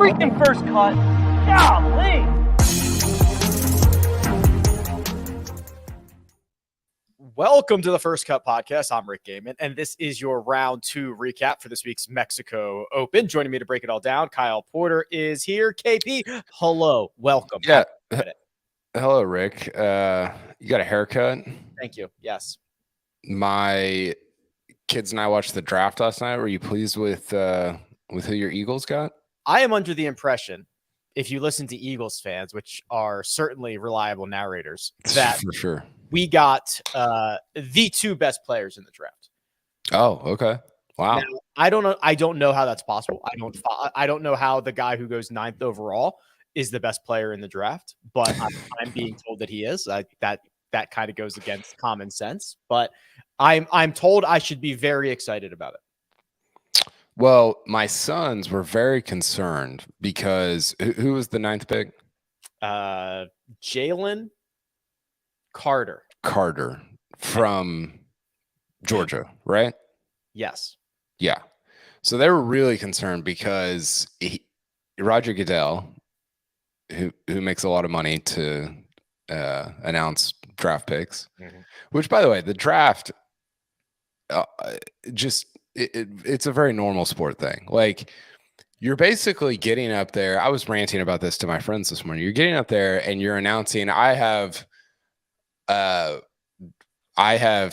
freaking first cut. Golly. Welcome to the First Cut Podcast. I'm Rick Gehman, and this is your round 2 recap for this week's Mexico Open. Joining me to break it all down, Kyle Porter is here. KP, hello. Welcome. Yeah. Hello, Rick. You got a haircut? Thank you. Yes. My kids and I watched the draft last night. Were you pleased with who your Eagles got? I am under the impression, if you listen to Eagles fans, which are certainly reliable narrators, that for sure we got the 2 best players in the draft. Oh, okay. Wow. Now, I don't know how that's possible. I don't know how the guy who goes 9th overall is the best player in the draft, but I'm being told that he is. That kind of goes against common sense, but I'm told I should be very excited about it. Well, my sons were very concerned because who was the 9th pick? Jalen Carter from Georgia, right? Yes. Yeah. So they were really concerned because Roger Goodell, who makes a lot of money to announce draft picks, which, by the way, the draft it's a very normal sport thing. Like, you're basically getting up there. I was ranting about this to my friends this morning. You're getting up there and you're announcing, I have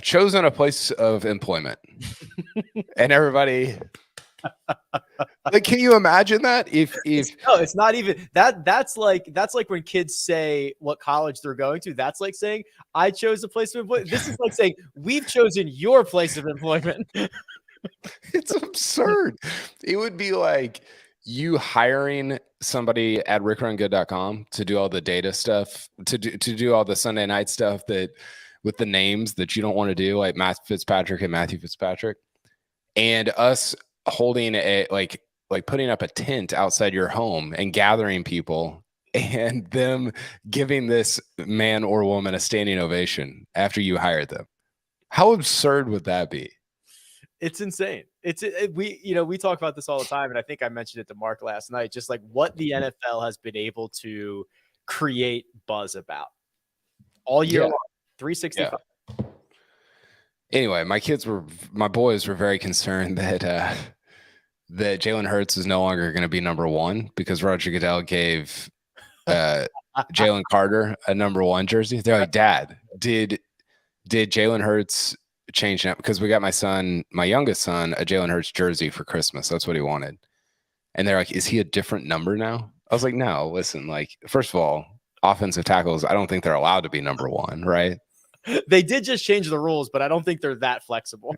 chosen a place of employment. And everybody, like, can you imagine that? If no, it's not even that. That's like when kids say what college they're going to. That's like saying, I chose a place of employment. This is like saying, we've chosen your place of employment. It's absurd. It would be like you hiring somebody at rickrungood.com to do all the data stuff, to do all the Sunday night stuff that with the names that you don't want to do, like Matt Fitzpatrick and Matthew Fitzpatrick, and us holding a like putting up a tent outside your home and gathering people and them giving this man or woman a standing ovation after you hired them. How absurd would that be? It's insane. We talk about this all the time, and I think I mentioned it to Mark last night, just like what the NFL has been able to create buzz about all year long, 365. Yeah. Anyway, my boys were very concerned that that Jalen Hurts is no longer going to be number 1 because Roger Goodell gave Jalen Carter a number 1 jersey. They're like, Dad, did Jalen Hurts change that? Because we got my youngest son, a Jalen Hurts jersey for Christmas. That's what he wanted. And they're like, is he a different number now? I was like, no, listen, like, first of all, offensive tackles, I don't think they're allowed to be number 1, right? They did just change the rules, but I don't think they're that flexible.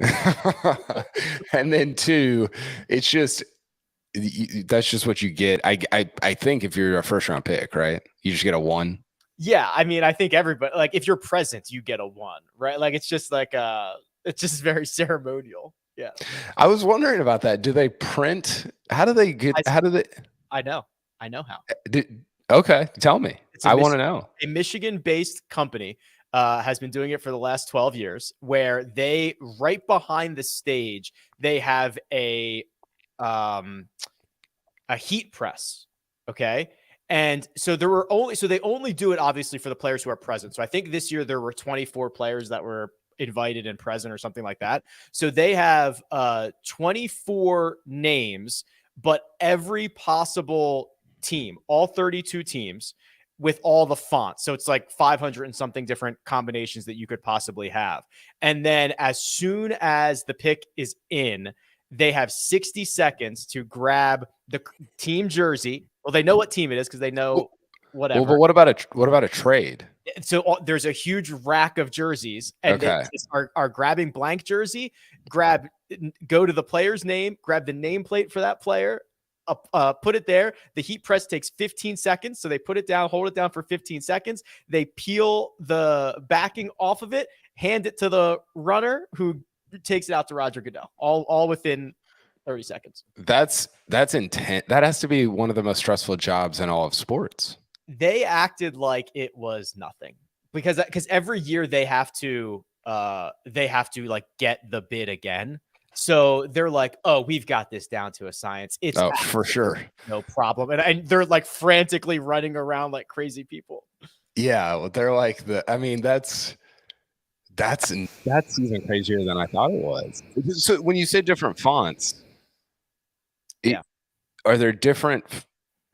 And then 2, it's just, that's just what you get. I think if you're a first round pick, right, you just get a 1. Yeah, I mean, I think everybody, like, if you're present, you get a 1, right? Like, it's just like it's just very ceremonial. Yeah. I was wondering about that. Do they print? I know how. Okay, tell me. I want to know. A Michigan-based company has been doing it for the last 12 years, where they, right behind the stage, they have a heat press. Okay. And so they only do it obviously for the players who are present. So I think this year there were 24 players that were invited and present or something like that. So they have 24 names, but every possible team, all 32 teams, with all the fonts. So it's like 500 and something different combinations that you could possibly have. And then as soon as the pick is in, they have 60 seconds to grab the team jersey. Well, they know what team it is because they know whatever. Well, but what about a trade? So there's a huge rack of jerseys, and they are grabbing blank jersey. Go to the player's name, grab the nameplate for that player, put it there. The heat press takes 15 seconds, so they put it down, hold it down for 15 seconds. They peel the backing off of it, hand it to the runner who takes it out to Roger Goodell. All within 30 seconds. That's intense. That has to be one of the most stressful jobs in all of sports. They acted like it was nothing because every year they have to like get the bid again. So they're like, oh, we've got this down to a science. It's for sure. No problem. And they're like frantically running around like crazy people. Yeah. Well, they're like that's even crazier than I thought it was. So when you say different fonts, are there different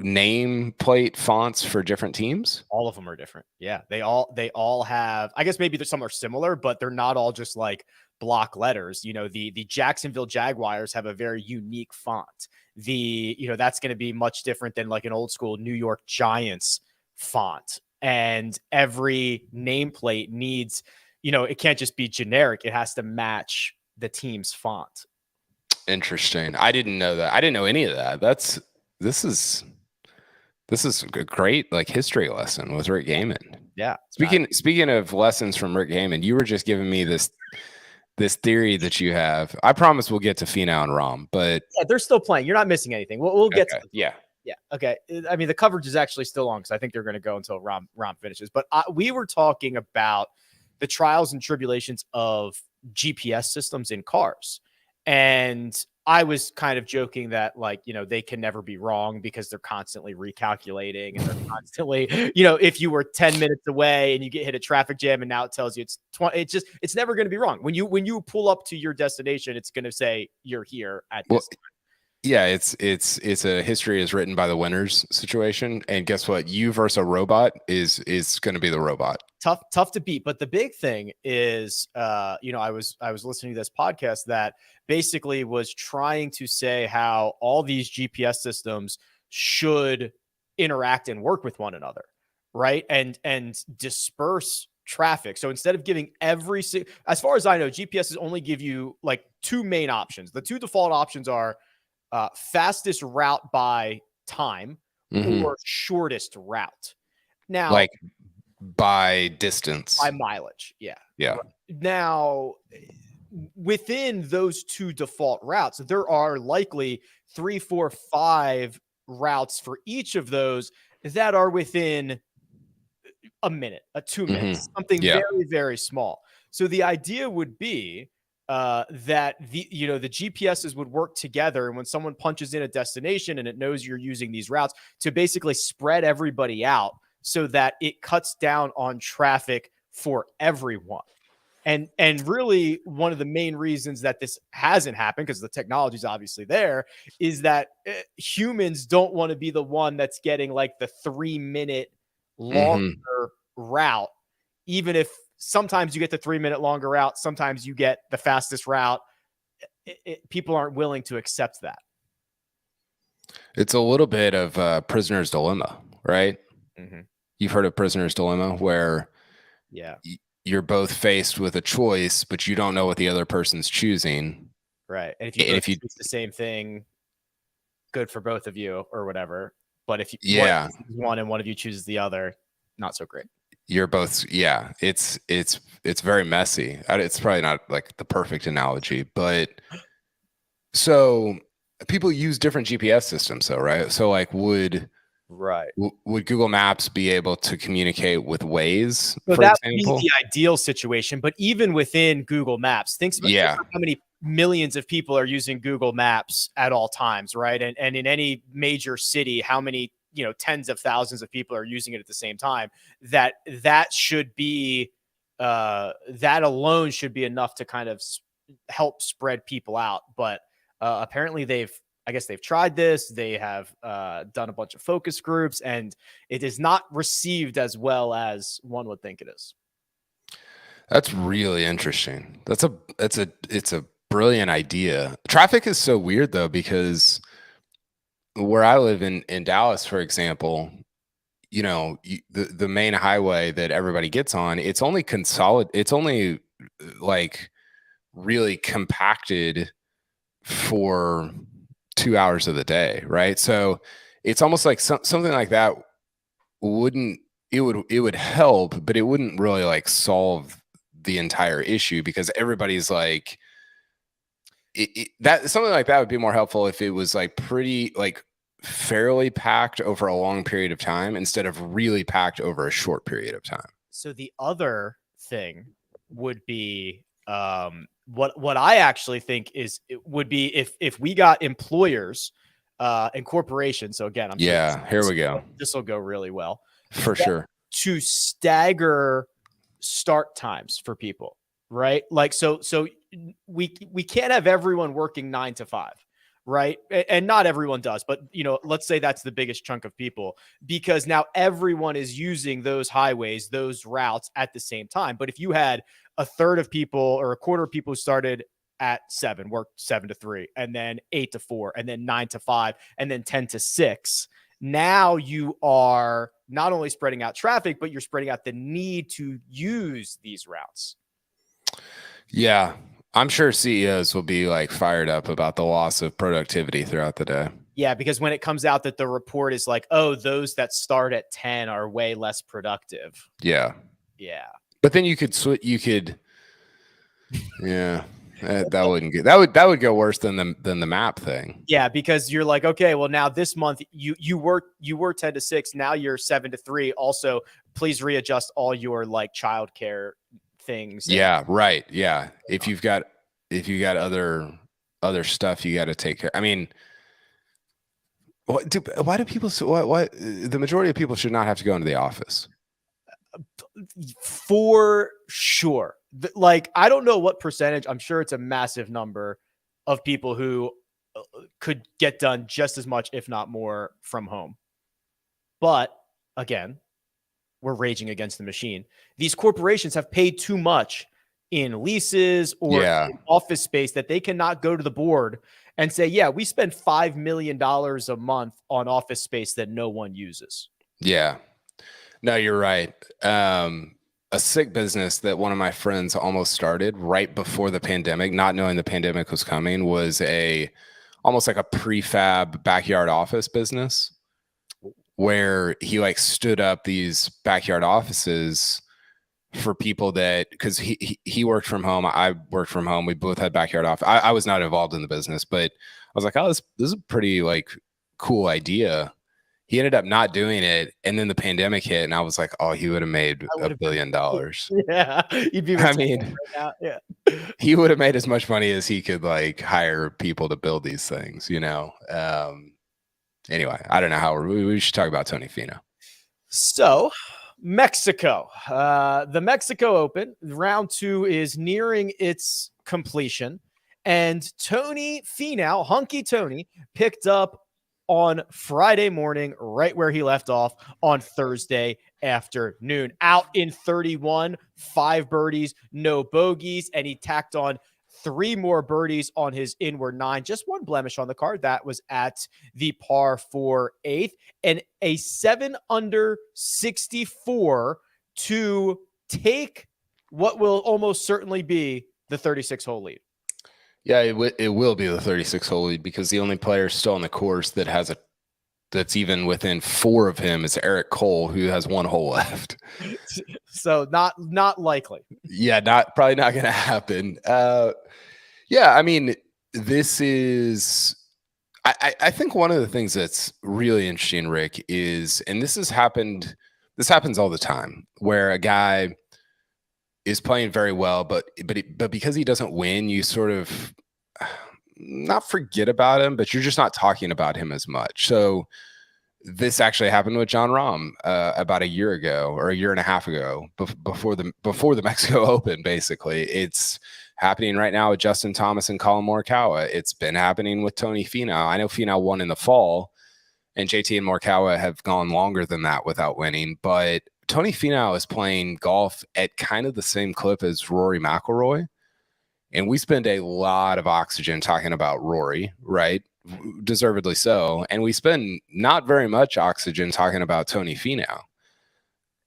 nameplate fonts for different teams? All of them are different. Yeah. They all have, I guess maybe there's some are similar, but they're not all just like block letters. You know, the Jacksonville Jaguars have a very unique font. That's going to be much different than like an old school New York Giants font. And every nameplate needs, it can't just be generic. It has to match the team's font. Interesting. I didn't know that. I didn't know any of that. This is a great like history lesson with Rick Gehman. Yeah. Speaking of lessons from Rick Gehman, you were just giving me this theory that you have. I promise we'll get to Finau and Rahm, but yeah, they're still playing. You're not missing anything. We'll get to yeah. Yeah. Okay. I mean, the coverage is actually still on because I think they're going to go until Rahm finishes. But we were talking about the trials and tribulations of GPS systems in cars. And I was kind of joking that, like, they can never be wrong because they're constantly recalculating and they're constantly, if you were 10 minutes away and you get hit a traffic jam and now it tells you it's 20, it's never going to be wrong. When you pull up to your destination, it's going to say you're here at this time. Yeah, it's a history is written by the winners situation, and guess what? You versus a robot is going to be the robot. Tough to beat. But the big thing is, I was listening to this podcast that basically was trying to say how all these GPS systems should interact and work with one another, right? And disperse traffic. So instead of giving as far as I know, GPSs only give you like two main options. The two default options are fastest route by time or shortest route. Now, like by distance, by mileage. Yeah. Yeah. Now, within those two default routes, there are likely 3, 4, 5 routes for each of those that are within a minute, 2 minutes, something very, very small. So the idea would be that the GPSs would work together, and when someone punches in a destination and it knows you're using these routes, to basically spread everybody out so that it cuts down on traffic for everyone. And really one of the main reasons that this hasn't happened, because the technology is obviously there, is that humans don't want to be the one that's getting like the 3-minute longer route, even if sometimes you get the 3-minute longer route, sometimes you get the fastest route. People aren't willing to accept that. It's a little bit of prisoner's dilemma, right? Mm-hmm. You've heard of prisoner's dilemma, where you're both faced with a choice, but you don't know what the other person's choosing. Right. And if you choose the same thing, good for both of you or whatever. But if one and one of you chooses the other, not so great. You're both, it's very messy. It's probably not like the perfect analogy, but so people use different GPS systems though, right? So like would Google Maps be able to communicate with Waze, so for that example? would be the ideal situation, but even within Google Maps, think about how many millions of people are using Google Maps at all times, right? And in any major city, how many tens of thousands of people are using it at the same time. That should be that alone should be enough to kind of help spread people out. But apparently they've tried this. They have done a bunch of focus groups, and it is not received as well as one would think it is. That's really interesting. It's a brilliant idea. Traffic is so weird though, because where I live in Dallas, for example, the main highway that everybody gets on, it's only like really compacted for 2 hours of the day, right? So it's almost like something like that it would help, but it wouldn't really like solve the entire issue, because everybody's like that something like that would be more helpful if it was like pretty like fairly packed over a long period of time instead of really packed over a short period of time. So the other thing would be what I actually think is it would be if we got employers and corporations. So again, I'm sure here we go. This will go really well For sure. to stagger start times for people, right? Like so we can't have everyone working 9 to 5, right? And not everyone does, but let's say that's the biggest chunk of people, because now everyone is using those highways, those routes at the same time. But if you had a third of people or a quarter of people who started at 7, worked 7 to 3, and then 8 to 4, and then 9 to 5, and then 10 to 6, now you are not only spreading out traffic, but you're spreading out the need to use these routes. Yeah. I'm sure CEOs will be like fired up about the loss of productivity throughout the day. Yeah, because when it comes out that the report is like, oh, those that start at 10 are way less productive. Yeah. Yeah. But then you could yeah. That wouldn't get that would go worse than the map thing. Yeah, because you're like, okay, well now this month you work 10 to 6, now you're 7 to 3. Also, please readjust all your like childcare things. Yeah, right. Yeah. If you've got other stuff you got to take care. I mean, why do people what the majority of people should not have to go into the office? For sure. Like, I don't know what percentage, I'm sure it's a massive number of people who could get done just as much, if not more, from home. But again, we're raging against the machine. These corporations have paid too much in leases or in office space that they cannot go to the board and say, yeah, we spend $5 million a month on office space that no one uses. Yeah. No, you're right. A sick business that one of my friends almost started right before the pandemic, not knowing the pandemic was coming, was almost like a prefab backyard office business where he like stood up these backyard offices for people that, because he worked from home, I worked from home, we both had backyard office. I was not involved in the business, but I was like, oh, this is a pretty like cool idea. He ended up not doing it, and then the pandemic hit, and I was like, "Oh, he would have made $1 billion." Yeah, he'd be. I mean, right now. Yeah, he would have made as much money as he could like hire people to build these things. Anyway, I don't know how we should talk about Tony Finau. So, Mexico, the Mexico Open round 2 is nearing its completion, and Tony Finau, Hunky Tony, picked up on Friday morning, right where he left off on Thursday afternoon. Out in 31, 5 birdies, no bogeys, and he tacked on 3 more birdies on his inward 9. Just one blemish on the card. That was at the par 4 8th, and a 7 under 64 to take what will almost certainly be the 36-hole lead. Yeah, it will be the 36-hole lead, because the only player still on the course that that's even within 4 of him is Erik Cole, who has 1 hole left. So not likely. Yeah, probably not going to happen. Yeah, I mean, this is. I think one of the things that's really interesting, Rick, is, and this happens all the time, where a guy is playing very well, but because he doesn't win, you sort of not forget about him, but you're just not talking about him as much. So this actually happened with Jon Rahm about a year ago or a year and a half ago, before the Mexico Open. Basically, it's happening right now with Justin Thomas and Collin Morikawa. It's been happening with Tony Finau. I know Finau won in the fall, and JT and Morikawa have gone longer than that without winning, but Tony Finau is playing golf at kind of the same clip as Rory McIlroy. And we spend a lot of oxygen talking about Rory, right? Deservedly so. And we spend not very much oxygen talking about Tony Finau.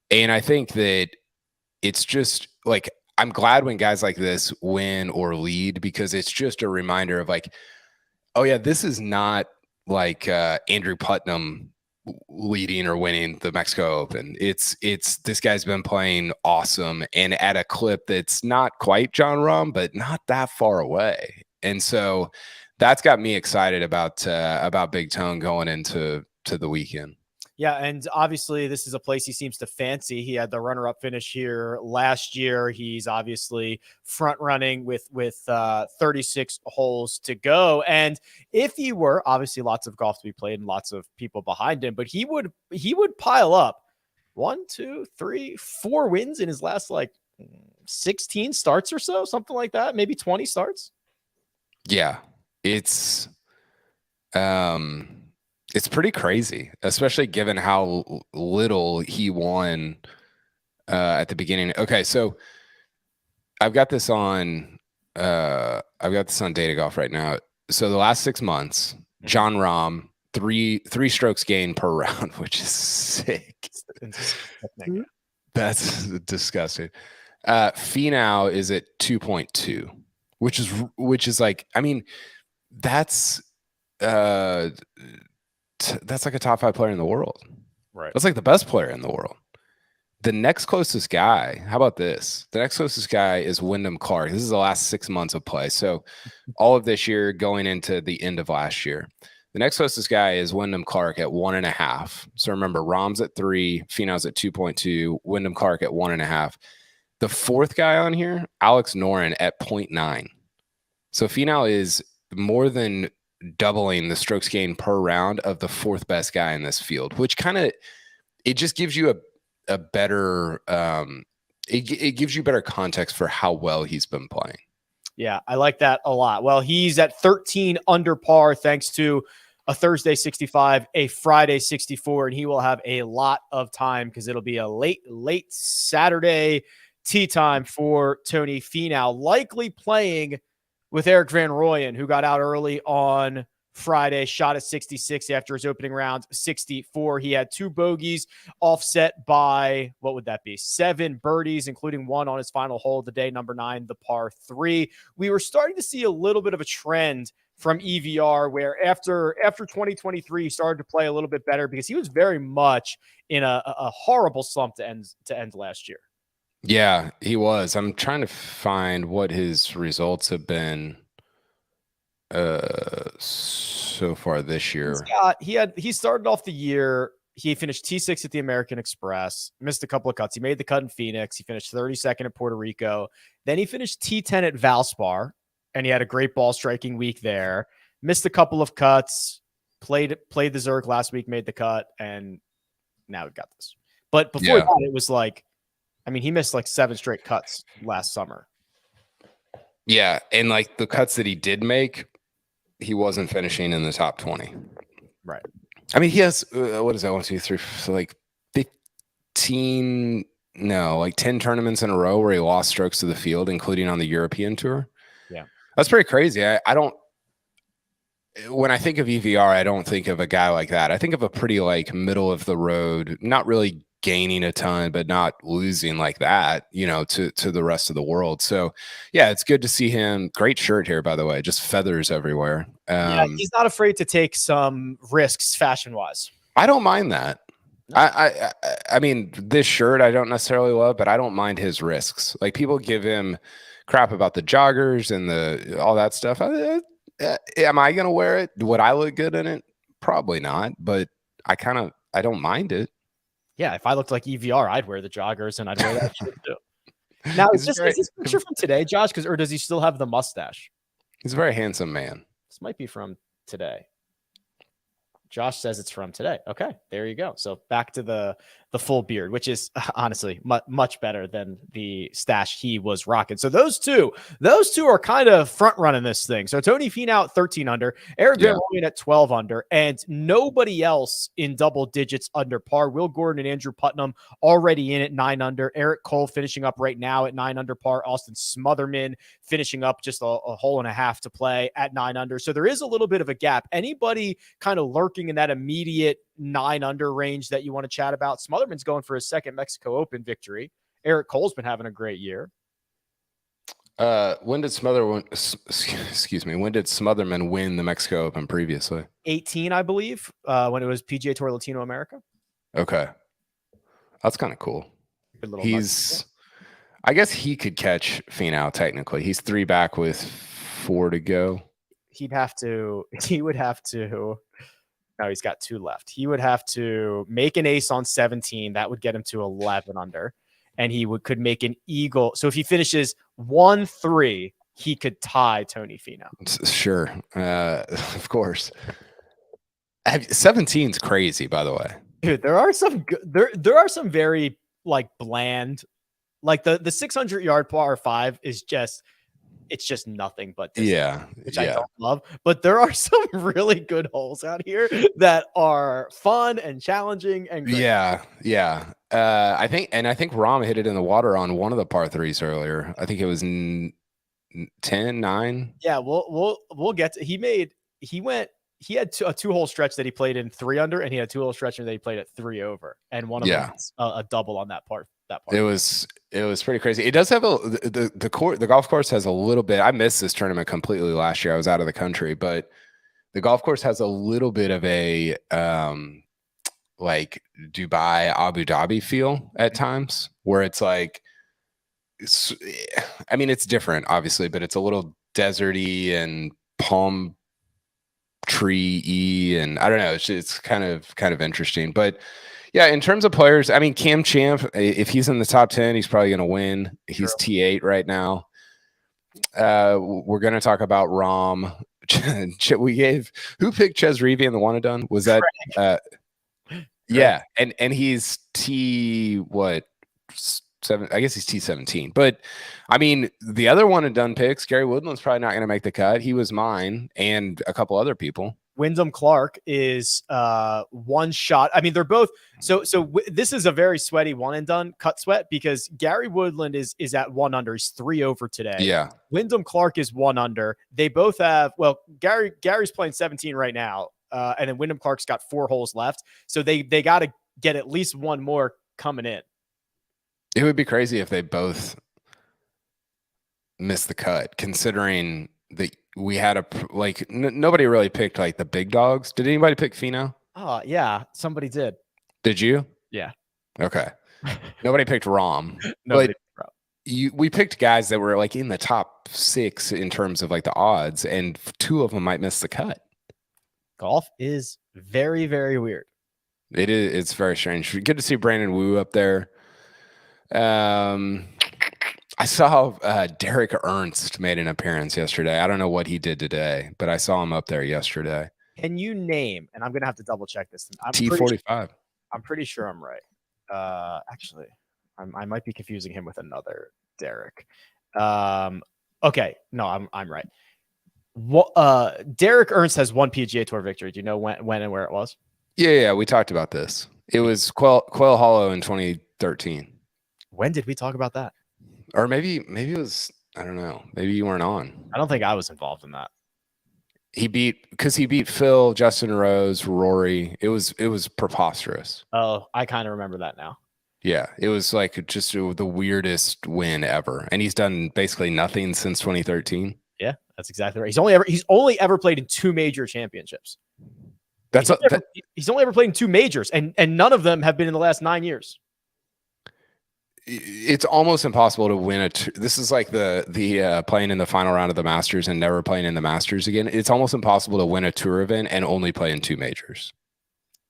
And I think that it's just like, I'm glad when guys like this win or lead, because it's just a reminder of like, oh yeah, this is not like Andrew Putnam leading or winning the Mexico Open. It's this guy's been playing awesome and at a clip that's not quite Jon Rahm, but not that far away. And so that's got me excited about Big Tone going into the weekend. Yeah, and obviously this is a place he seems to fancy. He had the runner-up finish here last year. He's obviously front running with 36 holes to go. And if he were, obviously lots of golf to be played and lots of people behind him, but he would pile up 1, 2, 3, 4 wins in his last like 16 starts or so, something like that, maybe 20 starts. Yeah, it's pretty crazy, especially given how little he won at the beginning. Okay, so I've got this on Data Golf right now. So the last 6 months, Jon Rahm, three strokes gained per round, which is sick. That's disgusting. Finau is at 2.2, which is like, I mean, that's like a top 5 player in the world. Right. That's like the best player in the world. The next closest guy, how about this? The next closest guy is Wyndham Clark. This is the last 6 months of play. So all of this year going into the end of last year. The next closest guy is Wyndham Clark at 1.5. So remember, Rahm's at 3, Finau's at 2.2, Wyndham Clark at 1.5. The fourth guy on here, Alex Noren at 0.9. So Finau is more than doubling the strokes gained per round of the fourth best guy in this field, which kind of, it just gives you a better, it gives you better context for how well he's been playing. Yeah, I like that a lot. Well, he's at 13 under par thanks to a Thursday 65, a Friday 64, and he will have a lot of time because it'll be a late Saturday tee time for Tony Finau, likely playing with Erik van Rooyen, who got out early on Friday, shot at 66 after his opening round, 64. He had 2 bogeys offset by, what would that be? 7 birdies, including 1 on his final hole of the day, number 9, the par 3. We were starting to see a little bit of a trend from EVR where after 2023, he started to play a little bit better because he was very much in a horrible slump to end last year. Yeah, he was. I'm trying to find what his results have been so far this year. He started off the year. He finished T6 at the American Express, missed a couple of cuts. He made the cut in Phoenix. He finished 32nd at Puerto Rico. Then he finished T10 at Valspar, and he had a great ball striking week there. Missed a couple of cuts. Played the Zurich last week, made the cut, and now we got this. But before that, it was like, I mean, he missed like 7 straight cuts last summer. Yeah, and like the cuts that he did make, he wasn't finishing in the top 20. Right. I mean, he has, what is that, 1, 2, 3, so like 10 tournaments in a row where he lost strokes to the field, including on the European tour. Yeah. That's pretty crazy. I don't, when I think of EVR, I don't think of a guy like that. I think of a pretty like middle of the road, not really gaining a ton, but not losing like that, to the rest of the world. So yeah, it's good to see him. Great shirt here, by the way, just feathers everywhere. Yeah, he's not afraid to take some risks fashion wise. I don't mind that. No. I mean, this shirt I don't necessarily love, but I don't mind his risks. Like people give him crap about the joggers and all that stuff. Am I going to wear it? Would I look good in it? Probably not, but I don't mind it. Yeah, if I looked like EVR, I'd wear the joggers and I'd wear that shirt too. Now, is this picture from today, Josh? Or does he still have the mustache? He's a very handsome man. This might be from today. Josh says it's from today. Okay, there you go. So back to the full beard, which is honestly much better than the stash he was rocking. So those two are kind of front running this thing. So Tony Finau at 13 under, Erik van Rooyen at 12 under, and nobody else in double digits under par. Will Gordon and Andrew Putnam already in at 9 under. Eric Cole finishing up right now at 9 under par. Austin Smotherman finishing up just a hole and a half to play at 9 under. So there is a little bit of a gap. Anybody kind of lurking in that immediate 9 under range that you want to chat about? Smotherman's going for his second Mexico Open victory. Eric Cole's been having a great year. When did Smotherman win the Mexico Open previously? 18, I believe, when it was PGA Tour Latino America. Okay. That's kind of cool. I guess he could catch Finau technically. He's 3 back with 4 to go. He would have to No, he's got 2 left. He would have to make an ace on 17. That would get him to 11 under. And he could make an eagle. So if he finishes 1-3, he could tie Tony Finau. Sure. Of course. 17's crazy, by the way. Dude, there are some there are some very like bland, like the 600-yard par 5 is just, it's just nothing but distance, which I don't love. But there are some really good holes out here that are fun and challenging and great. Yeah. I think Rahm hit it in the water on one of the par 3s earlier. I think it was 10, 9. Yeah, we'll get to, he had a 2-hole stretch that he played in 3 under, and he had a 2-hole stretch that he played at 3 over, and one of them was a double on that part. It was pretty crazy. It does have the golf course has a little bit. I missed this tournament completely last year. I was out of the country, but the golf course has a little bit of a like Dubai, Abu Dhabi feel at times, where it's like, I mean, it's different, obviously, but it's a little deserty and palm tree-y, and I don't know. It's kind of interesting, but. Yeah, in terms of players, I mean, Cam Champ, if he's in the top 10, he's probably going to win. He's T8 right now. We're going to talk about Rahm. Who picked Ches Reavie in the one and done? Was that? Yeah, and he's T7? I guess he's T17. But I mean, the other one and done picks, Gary Woodland's probably not going to make the cut. He was mine and a couple other people. Wyndham Clark is one shot. I mean, they're both this is a very sweaty one and done cut sweat, because Gary Woodland is at 1 under. He's 3 over today. Yeah. Wyndham Clark is 1 under. They both have, Gary's playing 17 right now. And then Wyndham Clark's got 4 holes left. So they got to get at least one more coming in. It would be crazy if they both missed the cut, considering we had nobody really picked like the big dogs. Did anybody pick Finau? Oh yeah, somebody did. Did you? Yeah. Okay. Nobody picked Rahm. Nobody but we picked guys that were like in the top 6 in terms of like the odds, and 2 of them might miss the cut. Golf is very, very weird. It is. It's very strange. Good to see Brandon Wu up there. I saw Derek Ernst made an appearance yesterday. I don't know what he did today, but I saw him up there yesterday. Can you name, and I'm going to have to double check this. T45. I'm pretty sure I'm right. Actually, I might be confusing him with another Derek. Okay. No, I'm right. Derek Ernst has 1 PGA Tour victory. Do you know when and where it was? Yeah. We talked about this. It was Quail Hollow in 2013. When did we talk about that? Or maybe it was, I don't know. Maybe you weren't on. I don't think I was involved in that. He beat Phil, Justin Rose, Rory. It was preposterous. Oh, I kind of remember that now. Yeah, it was like just the weirdest win ever, and he's done basically nothing since 2013. Yeah, that's exactly right. He's only ever played in 2 major championships. He's only ever played in 2 majors, and none of them have been in the last 9 years. It's almost impossible to win this is like the playing in the final round of the Masters and never playing in the Masters again. It's almost impossible to win a tour event and only play in 2 majors.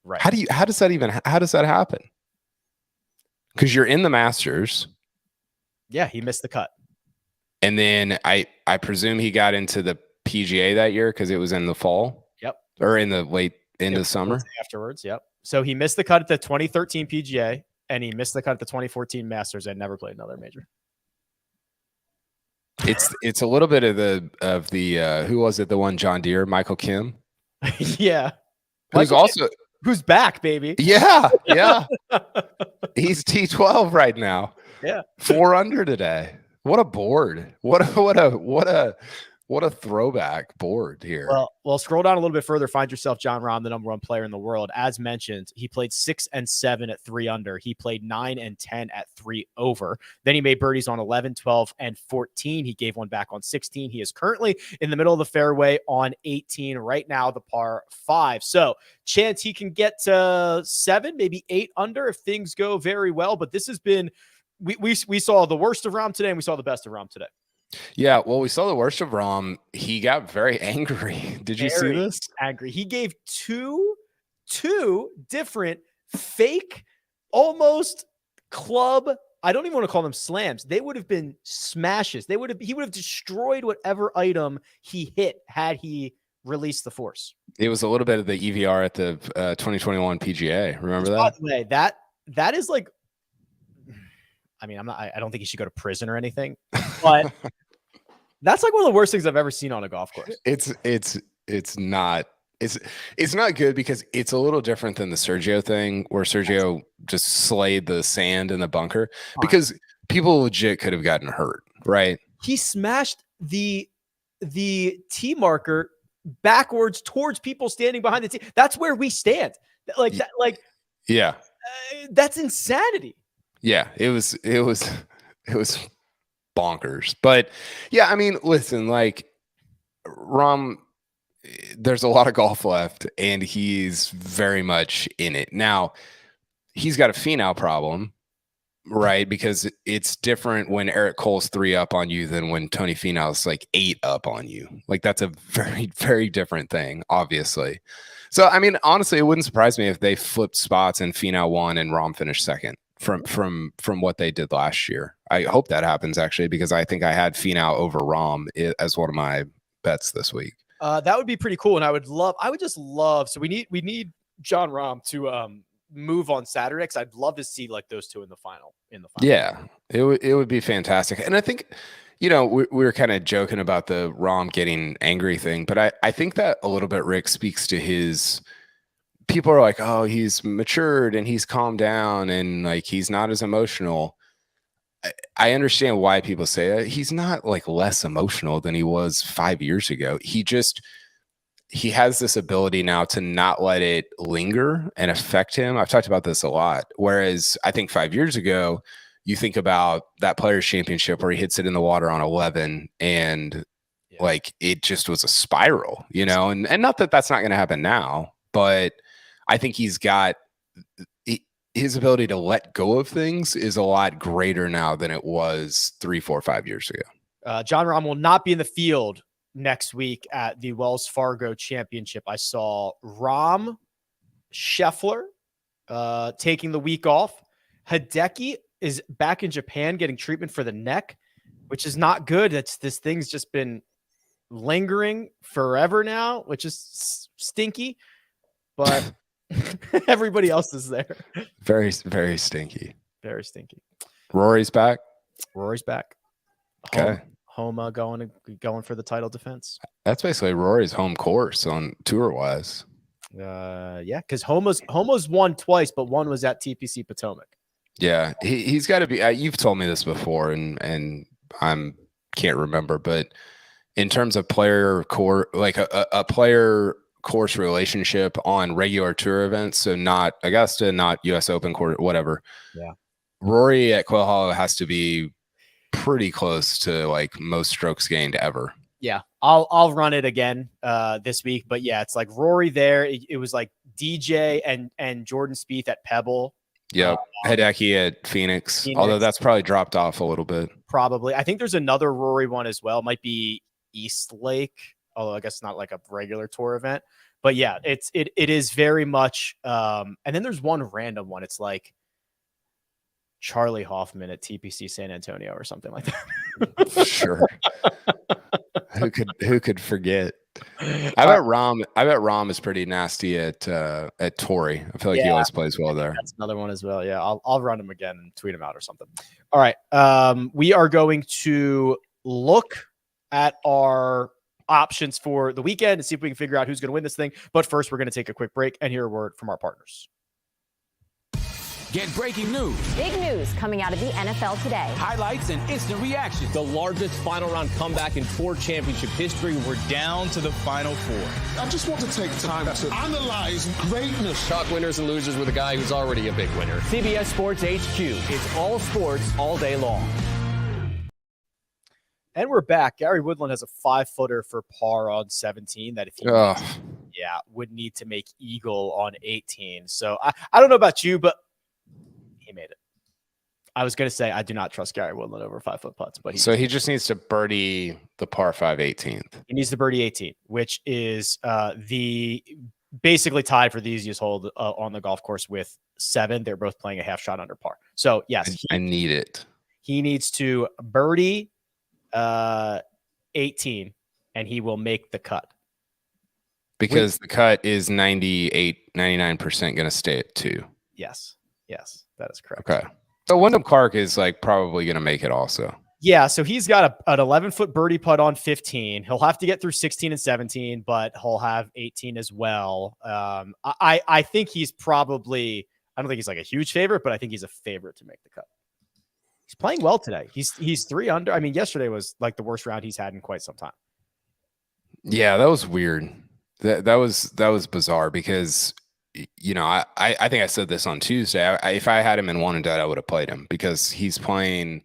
Right. How does that happen? Because you're in the Masters. Yeah, he missed the cut. And then I presume he got into the PGA that year because it was in the fall. Yep. Or in the late into the summer. Afterwards, yep. So he missed the cut at the 2013 PGA. And he missed the cut at the 2014 Masters and never played another major. It's a little bit of the who was it? The one John Deere, Michael Kim. Yeah. Who's back, baby. Yeah. He's T12 right now. Yeah. 4 under today. What a board. What a throwback board here. Well, scroll down a little bit further. Find yourself Jon Rahm, the #1 player in the world. As mentioned, he played 6 and 7 at 3 under. He played 9 and 10 at 3 over. Then he made birdies on 11, 12, and 14. He gave one back on 16. He is currently in the middle of the fairway on 18 right now, the par 5. So chance he can get to 7, maybe 8 under if things go very well. But this has been, we saw the worst of Rahm today, and we saw the best of Rahm today. Yeah, well, we saw the worst of Rahm. He got very angry. Did you see this? Angry. He gave 2 two different fake, almost club. I don't even want to call them slams. They would have been smashes. He would have destroyed whatever item he hit had he released the force. It was a little bit of the EVR at the 2021 PGA. Remember that? By the way, that is like, I mean, I don't think he should go to prison or anything, but that's like one of the worst things I've ever seen on a golf course. It's not good because it's a little different than the Sergio thing where Sergio just slayed the sand in the bunker because people legit could have gotten hurt, right? He smashed the tee marker backwards towards people standing behind the tee. That's where we stand. Like that, like, yeah, that's insanity. Yeah, it was bonkers. But yeah, I mean, listen, like Rahm, there's a lot of golf left, and he's very much in it. Now, he's got a Finau problem, right? Because it's different when Erik Cole's 3 up on you than when Tony Finau's like 8 up on you. Like that's a very, very different thing, obviously. So, I mean, honestly, it wouldn't surprise me if they flipped spots and Finau won and Rahm finished second from what they did last year. I hope that happens actually, because I think I had Finau over Rahm as one of my bets this week. That would be pretty cool, and I would just love. So we need Jon Rahm to move on Saturday, because I'd love to see like those two in the final. Yeah, it would be fantastic, and I think, you know, we were kind of joking about the Rahm getting angry thing, but I think that a little bit, Rick, speaks to his. People are like, oh, he's matured and he's calmed down and like he's not as emotional. I understand why people say that. He's not like less emotional than he was 5 years ago. He has this ability now to not let it linger and affect him. I've talked about this a lot. Whereas I think 5 years ago, you think about that Players Championship where he hits it in the water on 11 and like it just was a spiral, you know, and not that that's not going to happen now, but I think he's got his ability to let go of things is a lot greater now than it was 3, 4, 5 years ago. Jon Rahm will not be in the field next week at the Wells Fargo Championship. I saw Rahm, Scheffler taking the week off. Hideki is back in Japan getting treatment for the neck, which is not good. This thing's just been lingering forever now, which is stinky. But everybody else is there. Very, very stinky. Very stinky. Rory's back. Okay. Homa going for the title defense. That's basically Rory's home course on tour wise. Yeah, because Homa's won twice, but one was at TPC Potomac. Yeah, he's got to be. You've told me this before, and can't remember, but in terms of player core, like a player course relationship on regular tour events, so not Augusta, not US Open court, whatever. Yeah, Rory at Quail Hollow has to be pretty close to like most strokes gained ever. Yeah, I'll run it again this week, but yeah, it's like Rory there. It was like DJ and Jordan Spieth at Pebble. Yep, Hideki at Phoenix, although that's probably dropped off a little bit. Probably, I think there's another Rory one as well. Might be East Lake, although I guess not like a regular tour event. But yeah, it is very much. And then there's one random one. It's like Charlie Hoffman at TPC San Antonio or something like that. Sure. Who could forget? I bet Rahm is pretty nasty at Torrey. I feel like he always plays well there. That's another one as well. Yeah, I'll run him again and tweet him out or something. All right. We are going to look at our options for the weekend and see if we can figure out who's going to win this thing. But first, we're going to take a quick break and hear a word from our partners. Get breaking news. Big news coming out of the NFL today. Highlights and instant reactions. The largest final round comeback in tour championship history. We're down to the final four. I just want to take time to analyze greatness. Talk winners and losers with a guy who's already a big winner. CBS Sports HQ. It's all sports all day long. And we're back. Gary Woodland has a 5-footer for par on 17 that if he would need to make eagle on 18. So I don't know about you, but he made it. I was going to say I do not trust Gary Woodland over 5-foot putts, but he just needs to birdie the par 5 18th. He needs to birdie 18, which is the basically tied for the easiest hole on the golf course with 7. They're both playing a half shot under par. So yes, I need it. he needs to birdie 18 and he will make the cut. Because the cut is 99% going to stay at 2. Yes, that is correct. Okay. So Wyndham Clark is like probably going to make it also. Yeah, so he's got an 11-foot birdie putt on 15. He'll have to get through 16 and 17, but he'll have 18 as well. I think he's probably, I don't think he's like a huge favorite, but I think he's a favorite to make the cut. He's playing well today. He's 3 under. I mean, yesterday was like the worst round he's had in quite some time. Yeah, that was weird. That was bizarre because, you know, I think I said this on Tuesday. If I had him in 1 and done, I would have played him because he's playing,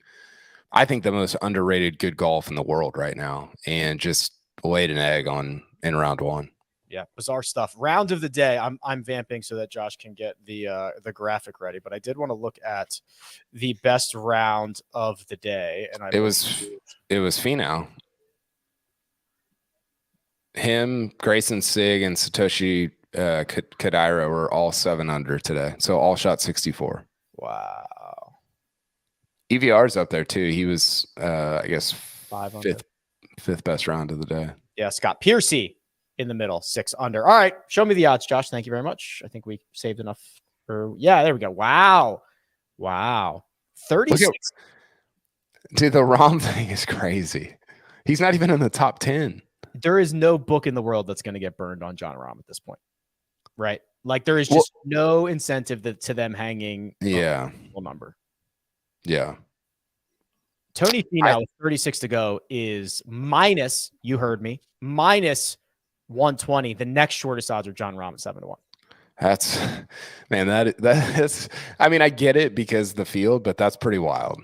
I think, the most underrated good golf in the world right now, and just laid an egg in round 1. Yeah, bizarre stuff. Round of the day. I'm vamping so that Josh can get the graphic ready, but I did want to look at the best round of the day, and it was Finau. Him, Grayson Sig, and Satoshi Kodaira were all 7 under today, so all shot 64. Wow. EVR's up there too. He was, I guess, 5 under. fifth best round of the day. Yeah, Scott Piercy in the middle, 6 under. All right, show me the odds, Josh. Thank you very much. I think we saved enough. Yeah, there we go. Wow. 36. Dude, the Rahm thing is crazy. He's not even in the top 10. There is no book in the world that's going to get burned on John Rahm at this point, right? Like there is just no incentive to them hanging a number. Yeah. Tony Finau with 36 to go is minus, you heard me, minus 120. The next shortest odds are John Rahm at 7-1. That's, man, that's, I mean, I get it because the field, but that's pretty wild.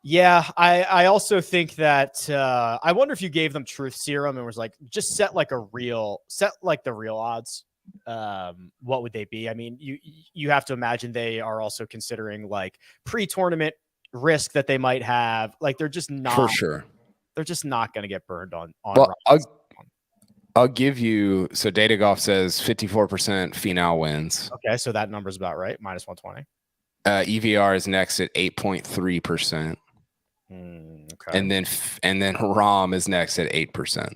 Yeah, I also think that I wonder if you gave them truth serum and was like, just set like the real odds. What would they be? I mean, you have to imagine they are also considering like pre-tournament risk that they might have. Like they're just not for sure. They're just not going to get burned on. Well, I'll give you. So Data Golf says 54% Finau wins. Okay, so that number's about right. Minus 120. EVR is next at 8.3%. Okay. And then Rahm is next at 8%.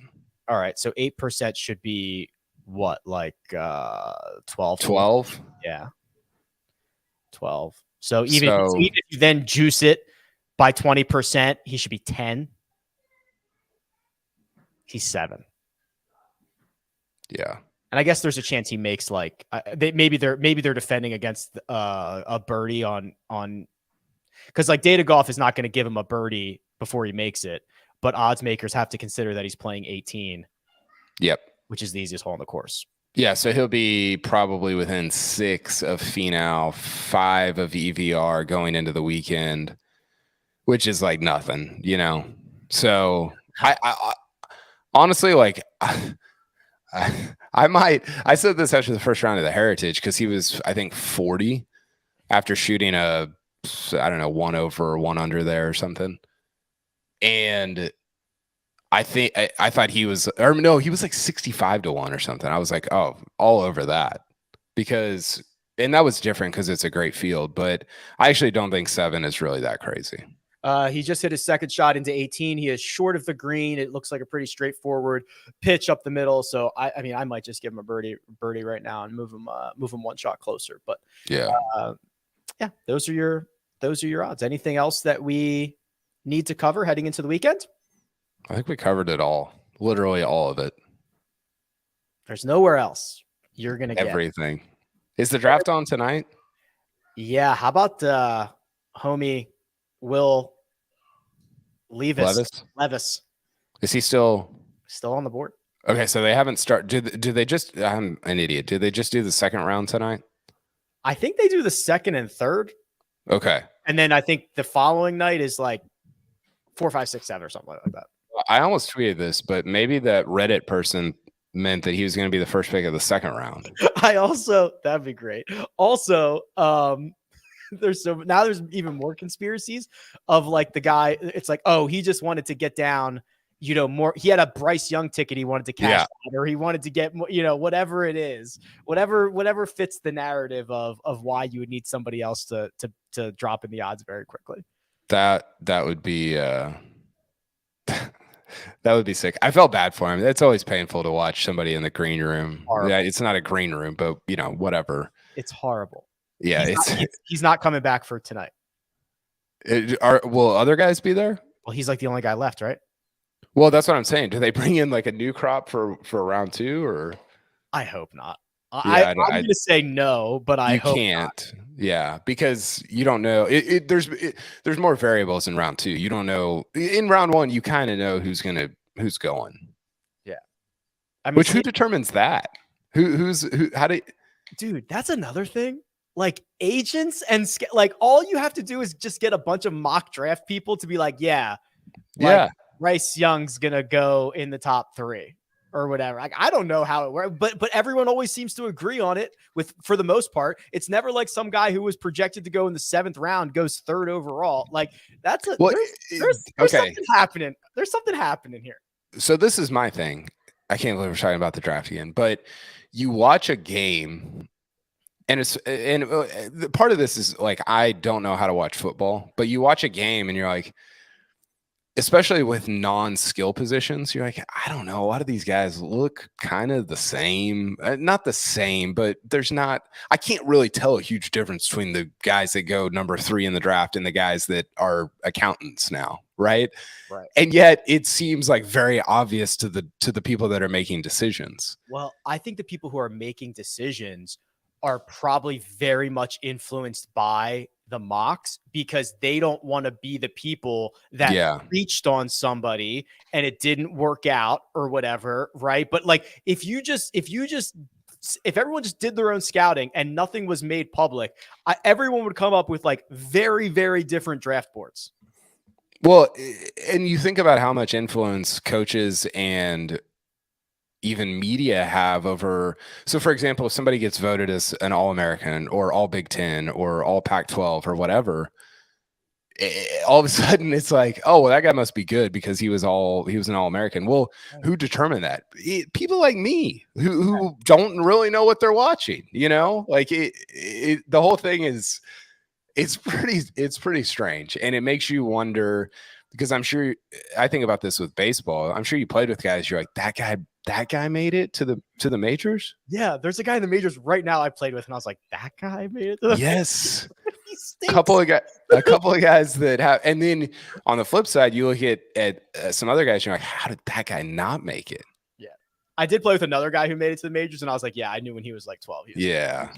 All right, so 8% should be what, like 12? 12? Yeah, 12. So even if you then juice it by 20%, he should be 10. He's 7. Yeah. And I guess there's a chance he makes like maybe they're defending against a birdie on because like Data Golf is not going to give him a birdie before he makes it, but odds makers have to consider that he's playing 18. Yep. Which is the easiest hole on the course. Yeah, so he'll be probably within 6 of Finau, 5 of EVR going into the weekend, which is like nothing, you know. So I honestly, like, I said this after the first round of the Heritage because he was, I think, 40 after shooting a, I don't know, 1 over or 1 under there or something. And I think I thought he was, or no, he was like 65 to 1 or something. I was like, oh, all over that because, and that was different because it's a great field, but I actually don't think 7 is really that crazy. He just hit his second shot into 18. He is short of the green. It looks like a pretty straightforward pitch up the middle. So I mean, I might just give him a birdie right now and move him 1 shot closer. But yeah, those are your odds. Anything else that we need to cover heading into the weekend? I think we covered it all, literally all of it. There's nowhere else you're gonna get everything. Is the draft on tonight? Yeah. How about homie Will Levis? Is he still on the board? Okay, so they haven't started. Do they just? I'm an idiot. Do they just do the second round tonight? I think they do the second and third. Okay, and then I think the following night is like 4, 5, 6, 7 or something like that. I almost tweeted this, but maybe that Reddit person meant that he was going to be the first pick of the second round. That'd be great. Also, there's even more conspiracies of like the guy. It's like, oh, he just wanted to get down, more. He had a Bryce Young ticket he wanted to cash out, or he wanted to get, whatever it is, whatever fits the narrative of why you would need somebody else to drop in the odds very quickly. That would be that would be sick. I felt bad for him. It's always painful to watch somebody in the green room. Horrible. Yeah, it's not a green room, but whatever. It's horrible. Yeah, he's not coming back for tonight. Will other guys be there? Well, he's like the only guy left, right? Well, that's what I'm saying. Do they bring in like a new crop for round 2, or? I hope not. Yeah, I'm going to say no, but I hope can't. Not. Yeah, because you don't know. There's more variables in round 2. You don't know. In round 1, you kind of know who's going. Yeah. Who determines that? How do? Dude, that's another thing. Like agents and like all you have to do is just get a bunch of mock draft people to be like, Bryce Young's gonna go in the top 3 or whatever. Like, I don't know how it works, but everyone always seems to agree on it. For the most part, it's never like some guy who was projected to go in the 7th round goes 3rd overall. Like that's there's something happening. There's something happening here. So this is my thing. I can't believe we're talking about the draft again, but you watch a game. And part of this is like, I don't know how to watch football, but you watch a game and you're like, especially with non-skill positions, you're like, I don't know. A lot of these guys look kind of the same, not the same, but I can't really tell a huge difference between the guys that go number 3 in the draft and the guys that are accountants now. Right. And yet it seems like very obvious to the people that are making decisions. Well, I think the people who are making decisions are probably very much influenced by the mocks, because they don't want to be the people that reached on somebody and it didn't work out or whatever. Right. But like, if everyone just did their own scouting and nothing was made public, everyone would come up with like very, very different draft boards. Well, and you think about how much influence coaches and even media have over. So for example, if somebody gets voted as an All-American or All Big Ten or All Pac-12 or whatever, all of a sudden it's like, oh, well, that guy must be good because he was an All-American. Well, who determined that? People like me who don't really know what they're watching, like the whole thing is, it's pretty strange. And it makes you wonder, because I think about this with baseball. I'm sure you played with guys. You're like, that guy made it to the majors. Yeah. There's a guy in the majors right now I played with, and I was like, that guy made it to the majors. A couple of guys that have, and then on the flip side, you look at some other guys. You're like, how did that guy not make it? Yeah. I did play with another guy who made it to the majors, and I was like, yeah, I knew when he was like 12. Yeah.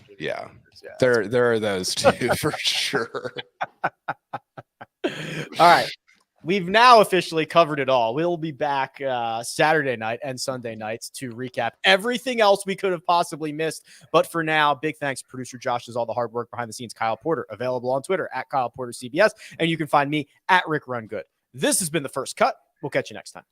There are those two for sure. All right. We've now officially covered it all. We'll be back Saturday night and Sunday nights to recap everything else we could have possibly missed. But for now, big thanks to producer Josh, does all the hard work behind the scenes. Kyle Porter, available on Twitter at Kyle Porter CBS. And you can find me at Rick Run Good. This has been The First Cut. We'll catch you next time.